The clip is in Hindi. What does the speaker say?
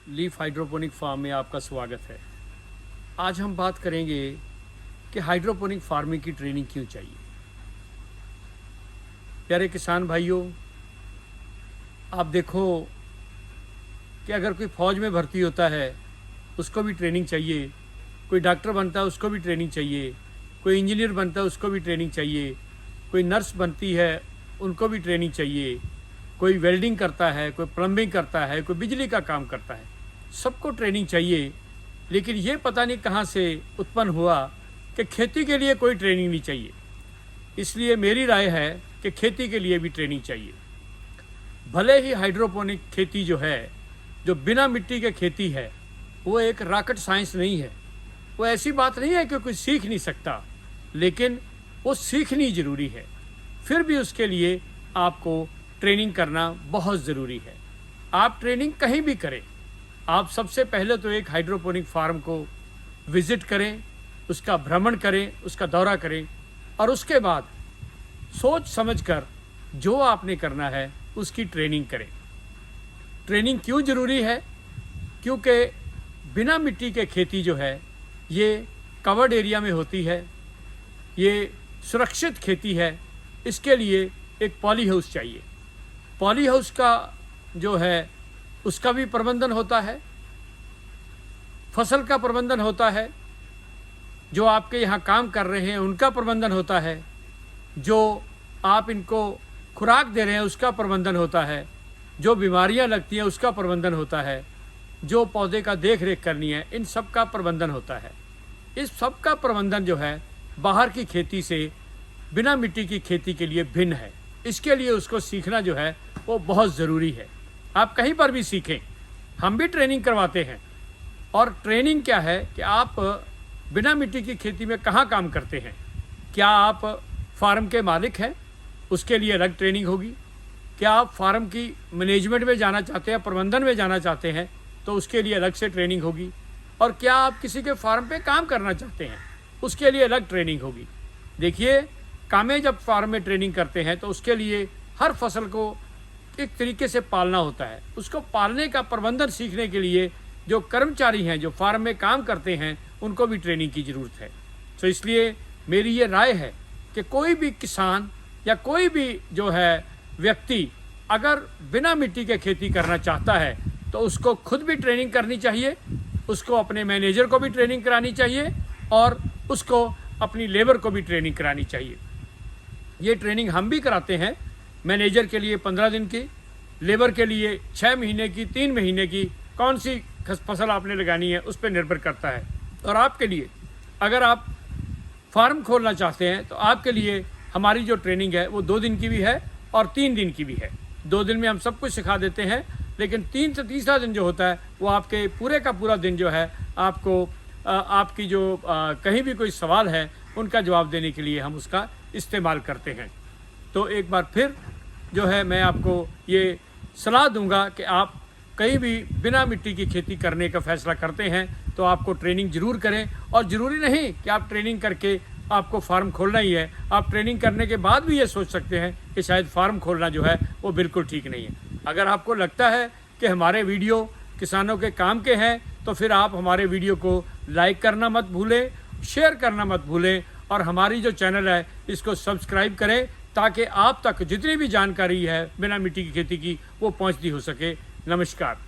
लीफ हाइड्रोपोनिक फार्म में आपका स्वागत है। आज हम बात करेंगे कि हाइड्रोपोनिक फार्मिंग की ट्रेनिंग क्यों चाहिए। प्यारे किसान भाइयों, आप देखो कि अगर कोई फौज में भर्ती होता है उसको भी ट्रेनिंग चाहिए, कोई डॉक्टर बनता है उसको भी ट्रेनिंग चाहिए, कोई इंजीनियर बनता है उसको भी ट्रेनिंग चाहिए, कोई नर्स बनती है उनको भी ट्रेनिंग चाहिए, कोई वेल्डिंग करता है, कोई प्लम्बिंग करता है, कोई बिजली का काम करता है, सबको ट्रेनिंग चाहिए। लेकिन ये पता नहीं कहाँ से उत्पन्न हुआ कि खेती के लिए कोई ट्रेनिंग नहीं चाहिए। इसलिए मेरी राय है कि खेती के लिए भी ट्रेनिंग चाहिए। भले ही हाइड्रोपोनिक खेती जो है, जो बिना मिट्टी के खेती है, वो एक रॉकेट साइंस नहीं है। वो ऐसी बात नहीं है कि कोई सीख नहीं सकता, लेकिन वो सीखनी ज़रूरी है। फिर भी उसके लिए आपको ट्रेनिंग करना बहुत ज़रूरी है। आप ट्रेनिंग कहीं भी करें, आप सबसे पहले तो एक हाइड्रोपोनिक फार्म को विज़िट करें, उसका भ्रमण करें, उसका दौरा करें और उसके बाद सोच समझकर जो आपने करना है उसकी ट्रेनिंग करें। ट्रेनिंग क्यों ज़रूरी है? क्योंकि बिना मिट्टी के खेती जो है ये कवर्ड एरिया में होती है, ये सुरक्षित खेती है। इसके लिए एक पॉली हाउस चाहिए। पॉली हाउस का जो है उसका भी प्रबंधन होता है, फसल का प्रबंधन होता है, जो आपके यहाँ काम कर रहे हैं उनका प्रबंधन होता है, जो आप इनको खुराक दे रहे हैं उसका प्रबंधन होता है, जो बीमारियाँ लगती हैं उसका प्रबंधन होता है, जो पौधे का देख रेख करनी है, इन सब का प्रबंधन होता है। इस सब का प्रबंधन जो है बाहर की खेती से बिना मिट्टी की खेती के लिए भिन्न है। इसके लिए उसको सीखना जो है वो बहुत ज़रूरी है। आप कहीं पर भी सीखें, हम भी ट्रेनिंग करवाते हैं। और ट्रेनिंग क्या है कि आप बिना मिट्टी की खेती में कहाँ काम करते हैं। क्या आप फार्म के मालिक हैं? उसके लिए अलग ट्रेनिंग होगी। क्या आप फार्म की मैनेजमेंट में जाना चाहते हैं, प्रबंधन में जाना चाहते हैं, तो उसके लिए अलग से ट्रेनिंग होगी। और क्या आप किसी के फार्म पे काम करना चाहते हैं, उसके लिए अलग ट्रेनिंग होगी। देखिए, कामें जब फार्म में ट्रेनिंग करते हैं तो उसके लिए हर फसल को एक तरीके से पालना होता है। उसको पालने का प्रबंधन सीखने के लिए जो कर्मचारी हैं, जो फार्म में काम करते हैं, उनको भी ट्रेनिंग की ज़रूरत है। तो इसलिए मेरी ये राय है कि कोई भी किसान या कोई भी जो है व्यक्ति अगर बिना मिट्टी के खेती करना चाहता है तो उसको खुद भी ट्रेनिंग करनी चाहिए, उसको अपने मैनेजर को भी ट्रेनिंग करानी चाहिए और उसको अपनी लेबर को भी ट्रेनिंग करानी चाहिए। ये ट्रेनिंग हम भी कराते हैं। मैनेजर के लिए 15 दिन की, लेबर के लिए 6 महीने की, 3 महीने की, कौन सी फसल आपने लगानी है उस पर निर्भर करता है। और आपके लिए अगर आप फार्म खोलना चाहते हैं तो आपके लिए हमारी जो ट्रेनिंग है वो 2 दिन की भी है और 3 दिन की भी है। 2 दिन में हम सब कुछ सिखा देते हैं, लेकिन 3 से तीसरा दिन जो होता है वो आपके पूरे का पूरा दिन जो है आपको आपकी जो कहीं भी कोई सवाल है उनका जवाब देने के लिए हम उसका इस्तेमाल करते हैं। तो एक बार फिर जो है मैं आपको ये सलाह दूंगा कि आप कहीं भी बिना मिट्टी की खेती करने का फैसला करते हैं तो आपको ट्रेनिंग ज़रूर करें। और ज़रूरी नहीं कि आप ट्रेनिंग करके आपको फार्म खोलना ही है। आप ट्रेनिंग करने के बाद भी ये सोच सकते हैं कि शायद फार्म खोलना जो है वो बिल्कुल ठीक नहीं है। अगर आपको लगता है कि हमारे वीडियो किसानों के काम के हैं तो फिर आप हमारे वीडियो को लाइक करना मत भूलें, शेयर करना मत भूलें और हमारी जो चैनल है इसको सब्सक्राइब करें ताकि आप तक जितनी भी जानकारी है बिना मिट्टी की खेती की वो पहुंचती हो सके। नमस्कार।